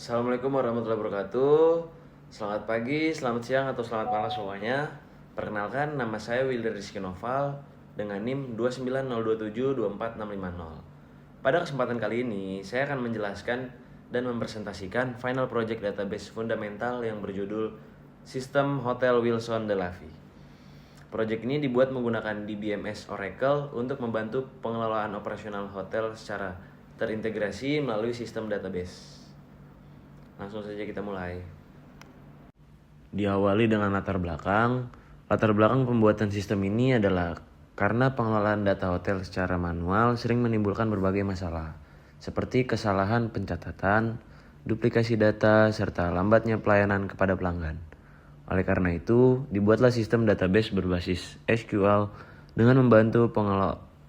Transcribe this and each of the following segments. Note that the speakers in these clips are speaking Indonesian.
Assalamualaikum warahmatullahi wabarakatuh. Selamat pagi, selamat siang, atau selamat malam semuanya. Perkenalkan, nama saya Wilder Rizky Noval dengan NIM 290272460. Pada kesempatan kali ini, saya akan menjelaskan dan mempresentasikan final project database fundamental yang berjudul Sistem Hotel Wilson de la Vie. Proyek ini dibuat menggunakan DBMS Oracle untuk membantu pengelolaan operasional hotel secara terintegrasi melalui sistem database. Langsung saja kita mulai. Diawali dengan latar belakang. Latar belakang pembuatan sistem ini adalah karena pengelolaan data hotel secara manual sering menimbulkan berbagai masalah, seperti kesalahan pencatatan, duplikasi data, serta lambatnya pelayanan kepada pelanggan. Oleh karena itu, dibuatlah sistem database berbasis SQL dengan membantu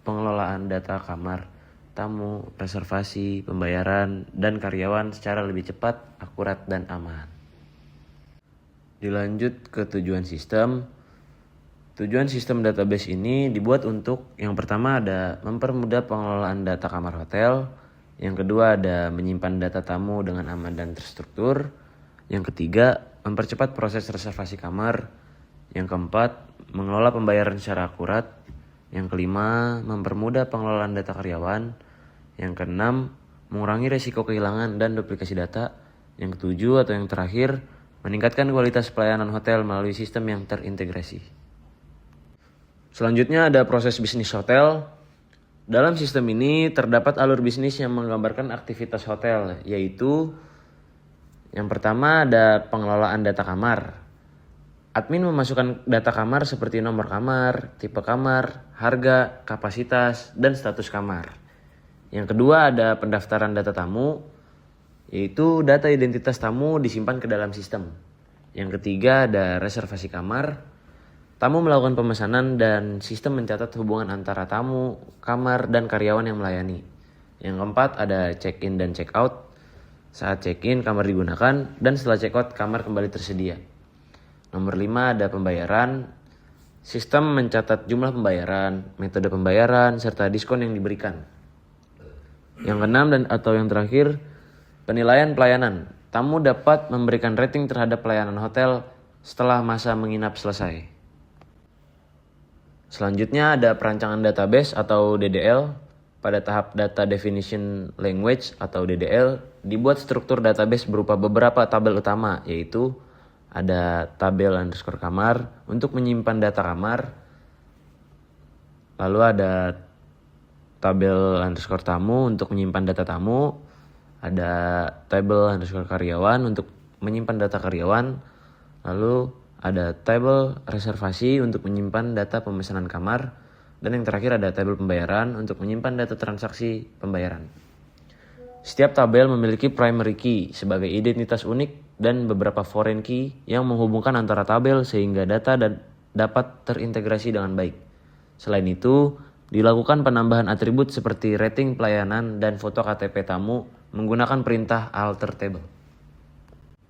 pengelolaan data kamar, tamu, reservasi, pembayaran, dan karyawan secara lebih cepat, akurat, dan aman. Dilanjut ke tujuan sistem. Tujuan sistem database ini dibuat untuk yang pertama ada mempermudah pengelolaan data kamar hotel, yang kedua ada menyimpan data tamu dengan aman dan terstruktur, yang ketiga mempercepat proses reservasi kamar, yang keempat mengelola pembayaran secara akurat, yang kelima mempermudah pengelolaan data karyawan, yang keenam mengurangi risiko kehilangan dan duplikasi data, yang ketujuh atau yang terakhir meningkatkan kualitas pelayanan hotel melalui sistem yang terintegrasi. Selanjutnya ada proses bisnis hotel. Dalam sistem ini terdapat alur bisnis yang menggambarkan aktivitas hotel, yaitu yang pertama ada pengelolaan data kamar. Admin memasukkan data kamar seperti nomor kamar, tipe kamar, harga, kapasitas, dan status kamar. Yang kedua ada pendaftaran data tamu, yaitu data identitas tamu disimpan ke dalam sistem. Yang ketiga ada reservasi kamar. Tamu melakukan pemesanan dan sistem mencatat hubungan antara tamu, kamar, dan karyawan yang melayani. Yang keempat ada check-in dan check-out. Saat check-in kamar digunakan dan setelah check-out kamar kembali tersedia. Nomor 5 ada pembayaran. Sistem mencatat jumlah pembayaran, metode pembayaran, serta diskon yang diberikan. Yang keenam dan atau yang terakhir, penilaian pelayanan. Tamu dapat memberikan rating terhadap pelayanan hotel setelah masa menginap selesai. Selanjutnya ada perancangan database atau DDL. Pada tahap Data Definition Language atau DDL, dibuat struktur database berupa beberapa tabel utama, yaitu ada tabel underscore kamar untuk menyimpan data kamar, lalu ada tabel underscore tamu untuk menyimpan data tamu, ada tabel underscore karyawan untuk menyimpan data karyawan, lalu ada tabel reservasi untuk menyimpan data pemesanan kamar, dan yang terakhir ada tabel pembayaran untuk menyimpan data transaksi pembayaran. Setiap tabel memiliki primary key sebagai identitas unik dan beberapa foreign key yang menghubungkan antara tabel sehingga data dapat terintegrasi dengan baik. Selain itu, dilakukan penambahan atribut seperti rating pelayanan dan foto KTP tamu menggunakan perintah alter table.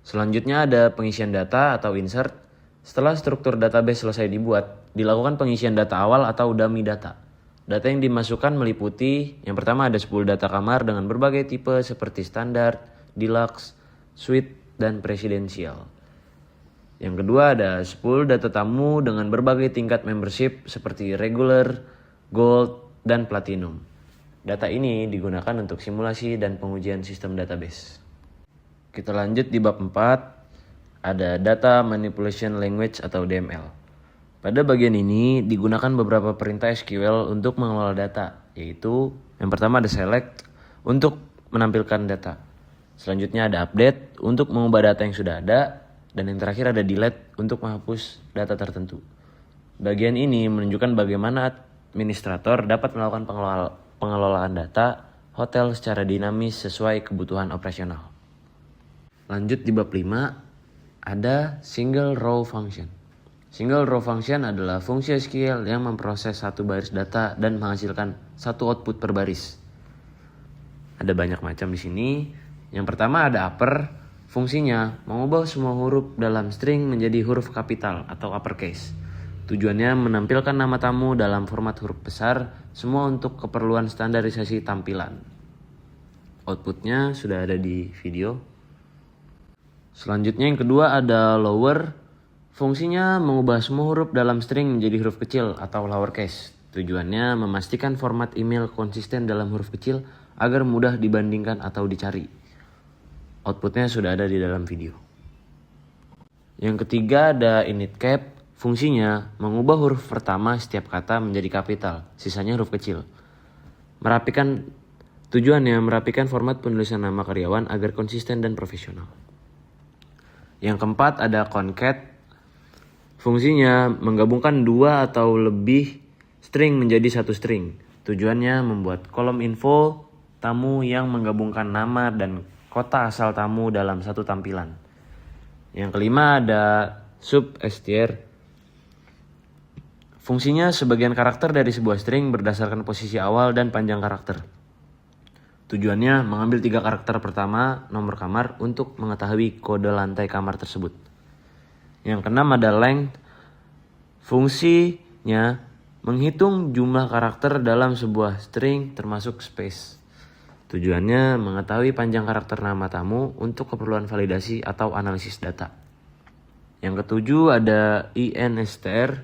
Selanjutnya ada pengisian data atau insert. Setelah struktur database selesai dibuat, dilakukan pengisian data awal atau dummy data. Data yang dimasukkan meliputi, yang pertama ada 10 data kamar dengan berbagai tipe seperti standar, deluxe, suite, dan presidential. Yang kedua ada 10 data tamu dengan berbagai tingkat membership seperti regular, gold, dan platinum. Data ini digunakan untuk simulasi dan pengujian sistem database. Kita lanjut di bab 4. Ada Data Manipulation Language atau DML. Pada bagian ini digunakan beberapa perintah SQL untuk mengelola data, yaitu yang pertama ada select untuk menampilkan data. Selanjutnya ada update untuk mengubah data yang sudah ada, dan yang terakhir ada delete untuk menghapus data tertentu. Bagian ini menunjukkan bagaimana administrator dapat melakukan pengelolaan data hotel secara dinamis sesuai kebutuhan operasional. Lanjut di bab 5. Ada single row function. Single row function adalah fungsi SQL yang memproses satu baris data dan menghasilkan satu output per baris. Ada banyak macam di sini. Yang pertama ada upper. Fungsinya mengubah semua huruf dalam string menjadi huruf kapital atau uppercase. Tujuannya menampilkan nama tamu dalam format huruf besar, semua untuk keperluan standarisasi tampilan. Outputnya sudah ada di video. Selanjutnya yang kedua ada lower. Fungsinya mengubah semua huruf dalam string menjadi huruf kecil atau lowercase. Tujuannya memastikan format email konsisten dalam huruf kecil agar mudah dibandingkan atau dicari. Outputnya sudah ada di dalam video. Yang ketiga ada init cap. Fungsinya mengubah huruf pertama setiap kata menjadi kapital, sisanya huruf kecil. Tujuannya merapikan format penulisan nama karyawan agar konsisten dan profesional. Yang keempat ada concat. Fungsinya menggabungkan dua atau lebih string menjadi satu string. Tujuannya membuat kolom info tamu yang menggabungkan nama dan kota asal tamu dalam satu tampilan. Yang kelima ada substr. Fungsinya sebagian karakter dari sebuah string berdasarkan posisi awal dan panjang karakter. Tujuannya mengambil 3 karakter pertama nomor kamar untuk mengetahui kode lantai kamar tersebut. Yang keenam ada length. Fungsinya menghitung jumlah karakter dalam sebuah string termasuk space. Tujuannya mengetahui panjang karakter nama tamu untuk keperluan validasi atau analisis data. Yang ketujuh ada instr.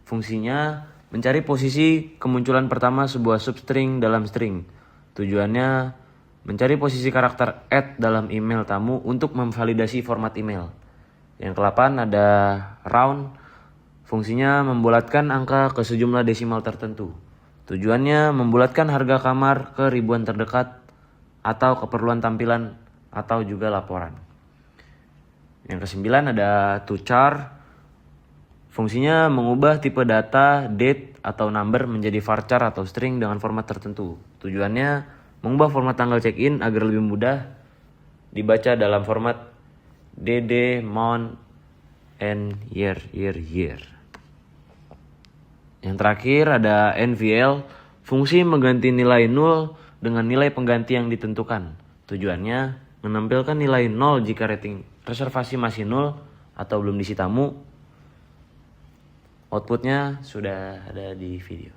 Fungsinya mencari posisi kemunculan pertama sebuah substring dalam string. Tujuannya mencari posisi karakter @ dalam email tamu untuk memvalidasi format email. Yang ke-8 ada round. Fungsinya membulatkan angka ke sejumlah desimal tertentu. Tujuannya membulatkan harga kamar ke ribuan terdekat atau keperluan tampilan atau juga laporan. Yang ke-9 ada toChar. Fungsinya mengubah tipe data, date, atau number menjadi varchar atau string dengan format tertentu. Tujuannya mengubah format tanggal check-in agar lebih mudah dibaca dalam format dd, month, and year. Yang terakhir ada NVL. Fungsi mengganti nilai 0 dengan nilai pengganti yang ditentukan. Tujuannya menampilkan nilai 0 jika rating reservasi masih 0 atau belum diisi tamu. Outputnya sudah ada di video.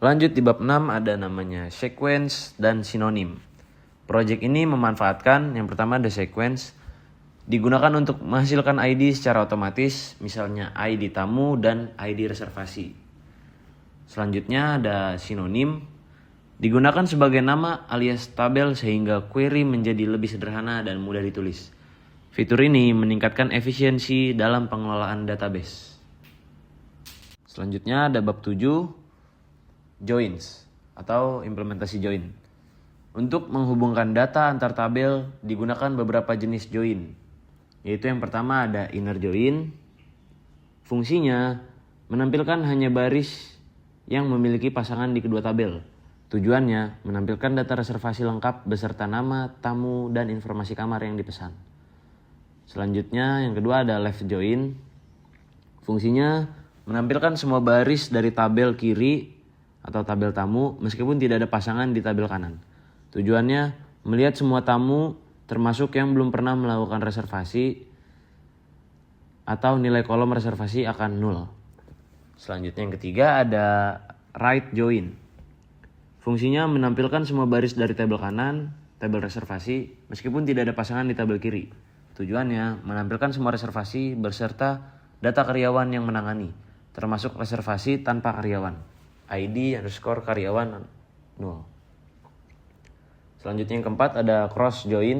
Lanjut di bab 6 ada namanya sequence dan sinonim. Project ini memanfaatkan yang pertama ada sequence. Digunakan untuk menghasilkan ID secara otomatis, misalnya ID tamu dan ID reservasi. Selanjutnya ada sinonim. Digunakan sebagai nama alias tabel sehingga query menjadi lebih sederhana dan mudah ditulis. Fitur ini meningkatkan efisiensi dalam pengelolaan database. Selanjutnya ada bab 7, joins atau implementasi join. Untuk menghubungkan data antar tabel digunakan beberapa jenis join. Yaitu yang pertama ada inner join. Fungsinya menampilkan hanya baris yang memiliki pasangan di kedua tabel. Tujuannya menampilkan data reservasi lengkap beserta nama, tamu, dan informasi kamar yang dipesan. Selanjutnya yang kedua ada left join. Fungsinya menampilkan semua baris dari tabel kiri atau tabel tamu meskipun tidak ada pasangan di tabel kanan. Tujuannya melihat semua tamu termasuk yang belum pernah melakukan reservasi atau nilai kolom reservasi akan 0. Selanjutnya yang ketiga ada right join. Fungsinya menampilkan semua baris dari tabel kanan, tabel reservasi meskipun tidak ada pasangan di tabel kiri. Tujuannya menampilkan semua reservasi beserta data karyawan yang menangani, termasuk reservasi tanpa karyawan. ID_karyawan 0. Selanjutnya yang keempat ada cross join.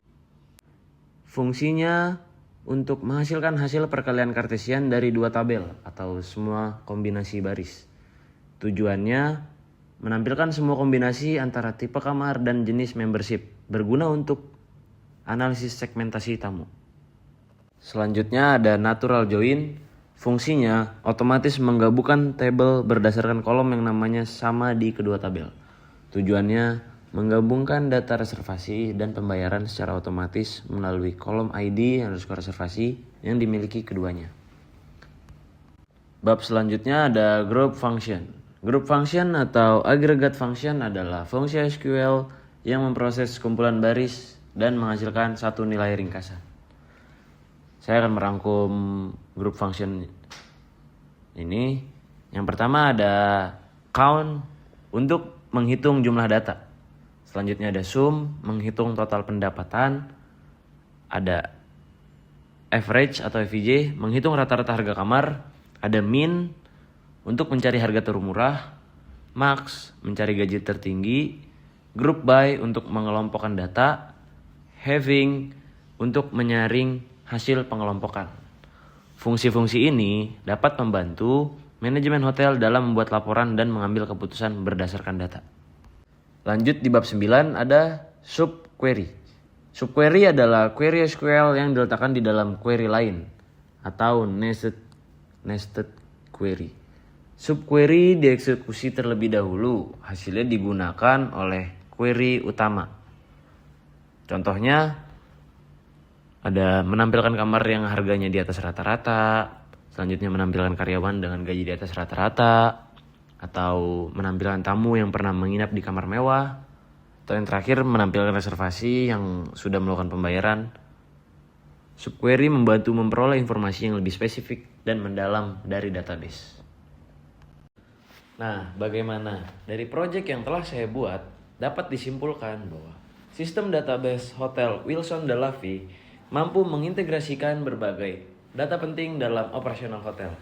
Fungsinya untuk menghasilkan hasil perkalian kartesian dari dua tabel atau semua kombinasi baris. Tujuannya menampilkan semua kombinasi antara tipe kamar dan jenis membership, berguna untuk analisis segmentasi tamu. Selanjutnya ada natural join. Fungsinya otomatis menggabungkan tabel berdasarkan kolom yang namanya sama di kedua tabel. Tujuannya menggabungkan data reservasi dan pembayaran secara otomatis melalui kolom ID_reservasi yang dimiliki keduanya. Bab selanjutnya ada group function. Group function atau aggregate function adalah fungsi SQL yang memproses kumpulan baris dan menghasilkan satu nilai ringkasan. Saya akan merangkum group function ini. Yang pertama ada count untuk menghitung jumlah data. Selanjutnya ada sum, menghitung total pendapatan. Ada average atau FVJ, menghitung rata-rata harga kamar. Ada min, untuk mencari harga termurah. Max, mencari gaji tertinggi. Group by, untuk mengelompokkan data. Having, untuk menyaring hasil pengelompokan. Fungsi-fungsi ini dapat membantu manajemen hotel dalam membuat laporan dan mengambil keputusan berdasarkan data. Lanjut di bab 9 ada subquery. Subquery adalah query SQL yang diletakkan di dalam query lain atau nested query. Subquery dieksekusi terlebih dahulu, hasilnya digunakan oleh query utama. Contohnya ada menampilkan kamar yang harganya di atas rata-rata, selanjutnya menampilkan karyawan dengan gaji di atas rata-rata, atau menampilkan tamu yang pernah menginap di kamar mewah, atau yang terakhir menampilkan reservasi yang sudah melakukan pembayaran. Subquery membantu memperoleh informasi yang lebih spesifik dan mendalam dari database. Nah, bagaimana? Dari proyek yang telah saya buat, dapat disimpulkan bahwa sistem database Hotel Wilson Delavi mampu mengintegrasikan berbagai data penting dalam operasional hotel.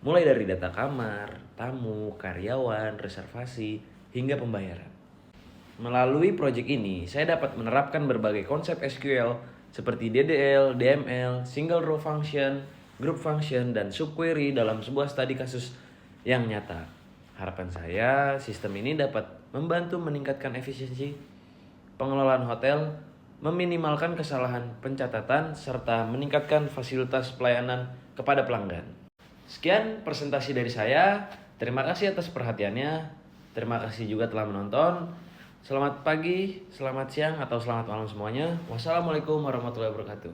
Mulai dari data kamar, tamu, karyawan, reservasi, hingga pembayaran. Melalui proyek ini, saya dapat menerapkan berbagai konsep SQL seperti DDL, DML, single row function, group function, dan subquery dalam sebuah studi kasus yang nyata. Harapan saya, sistem ini dapat membantu meningkatkan efisiensi pengelolaan hotel, meminimalkan kesalahan pencatatan, serta meningkatkan fasilitas pelayanan kepada pelanggan. Sekian presentasi dari saya. Terima kasih atas perhatiannya. Terima kasih juga telah menonton. Selamat pagi, selamat siang, atau selamat malam semuanya. Wassalamualaikum warahmatullahi wabarakatuh.